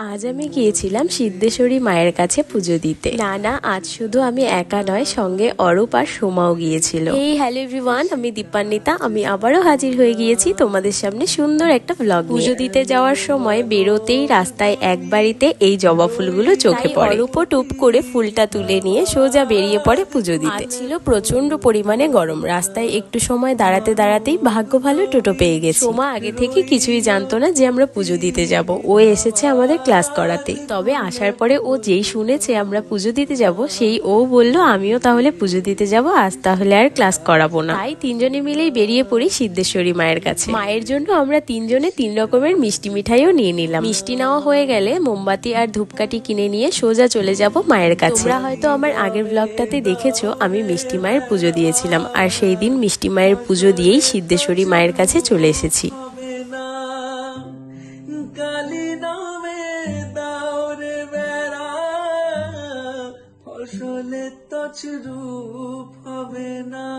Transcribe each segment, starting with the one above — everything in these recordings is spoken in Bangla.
আজ আমি গিয়েছিলাম সিদ্ধেশ্বরী মায়ের কাছে পুজো দিতে। না আজ শুধু আমি একা নয়, সঙ্গে অরূপ আর সোমাও গিয়েছিল। এই হ্যালো এভরিওয়ান, আমি দীপান্বিতা। আমি আবারও হাজির হয়ে গিয়েছি তোমাদের সামনে সুন্দর একটা ব্লগ। পুজো দিতে যাওয়ার সময় বেরোতেই রাস্তায় এক বাড়িতে এই জবা ফুলগুলো চোখে পড়ে। অরূপও টুপ করে ফুলটা তুলে নিয়ে সোজা বেরিয়ে পড়ে পুজো দিতে। ছিল প্রচন্ড পরিমাণে গরম, রাস্তায় একটু সময় দাঁড়াতে দাঁড়াতেই ভাগ্য ভালো টোটো পেয়ে গেছে। সোমা আগে থেকে কিছুই জানতো না যে আমরা পুজো দিতে যাব। ও এসেছে আমাদের ক্লাস করাতে। তবে আসার পরে ও যেই শুনেছে আমরা পুজো দিতে যাব, সেই ও বলল আমিও তাহলে পুজো দিতে যাব, আজ তাহলে আর ক্লাস করাবো না। তাই তিনজনে মিলেই বেরিয়ে পড়ি সিদ্ধেশ্বরী মায়ের কাছে। মায়ের জন্য আমরা তিনজনে 3 রকমের মিষ্টি মিঠাইও নিয়ে নিলাম। মিষ্টি নেওয়া হয়ে গেলে মোমবাতি আর ধূপকাঠি কিনে নিয়ে সোজা চলে যাব মায়ের কাছে। তোমরা হয়তো আমার আগের ব্লগটাতে দেখেছো আমি মিষ্টি মায়ের পুজো দিয়েছিলাম, আর সেই দিন মিষ্টি মায়ের পুজো দিয়েই সিদ্ধেশ্বরী মায়ের কাছে চলে এসেছি। ফসলে তছরূপ হবে না,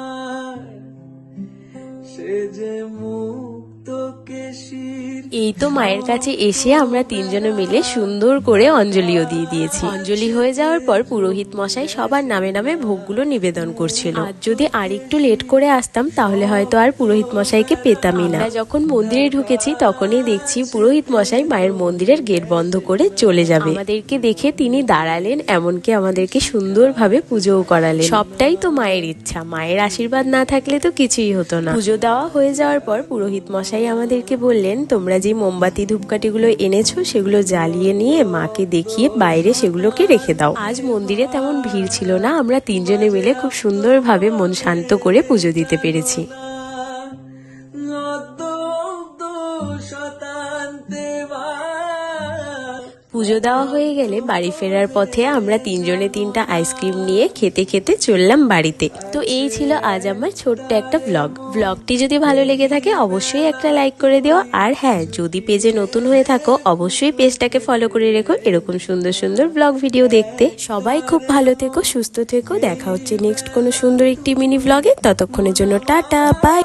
সে যে মুক্ত কেশির। এই তো মায়ের কাছে এসে আমরা তিনজনে মিলে সুন্দর করে অঞ্জলিও দিয়ে দিয়েছি। অঞ্জলি হয়ে যাওয়ার পর পুরোহিত মশাই সবার নামে নামে ভোগগুলো নিবেদন করছিল। আর যদি আর একটু লেট করে আসতাম তাহলে হয়তো আর পুরোহিত মশাইকে পেতামই না। যখন মন্দিরে ঢুকেছি তখনই দেখছি পুরোহিত মশাই মায়ের মন্দিরের গেট বন্ধ করে চলে যাবে। আমাদেরকে দেখে তিনি দাঁড়ালেন, এমনকি আমাদেরকে সুন্দরভাবে পুজোও করালেন। সবটাই তো মায়ের ইচ্ছা, মায়ের আশীর্বাদ না থাকলে তো কিছুই হতো না। পুজো দেওয়া হয়ে যাওয়ার পর পুরোহিত মশাই আমাদেরকে বললেন, তোমরা যে মোমবাতি ধূপকাঠিগুলো এনেছো সেগুলো জ্বালিয়ে নিয়ে মাকে দেখিয়ে বাইরে সেগুলোকে রেখে দাও। আজ মন্দিরে তেমন ভিড় ছিল না, আমরা তিনজনে মিলে খুব সুন্দরভাবে মন শান্ত করে পুজো দিতে পেরেছি। পুজো দেওয়া হয়ে গেলে বাড়ি ফেরার পথে আমরা তিনজনে 3টা আইসক্রিম নিয়ে খেতে খেতে চললাম বাড়িতে। তো এই ছিল আজ আমার ছোট্ট একটা ব্লগটি যদি ভালো লেগে থাকে অবশ্যই একটা লাইক করে দিও। আর হ্যাঁ, যদি পেজে নতুন হয়ে থাকো অবশ্যই পেজটাকে ফলো করে রেখো এরকম সুন্দর সুন্দর ব্লগ ভিডিও দেখতে। সবাই খুব ভালো থেকো, সুস্থ থেকো। দেখা হচ্ছে নেক্সট কোনো সুন্দর একটি মিনি ব্লগে। ততক্ষণের জন্য টাটা, বাই।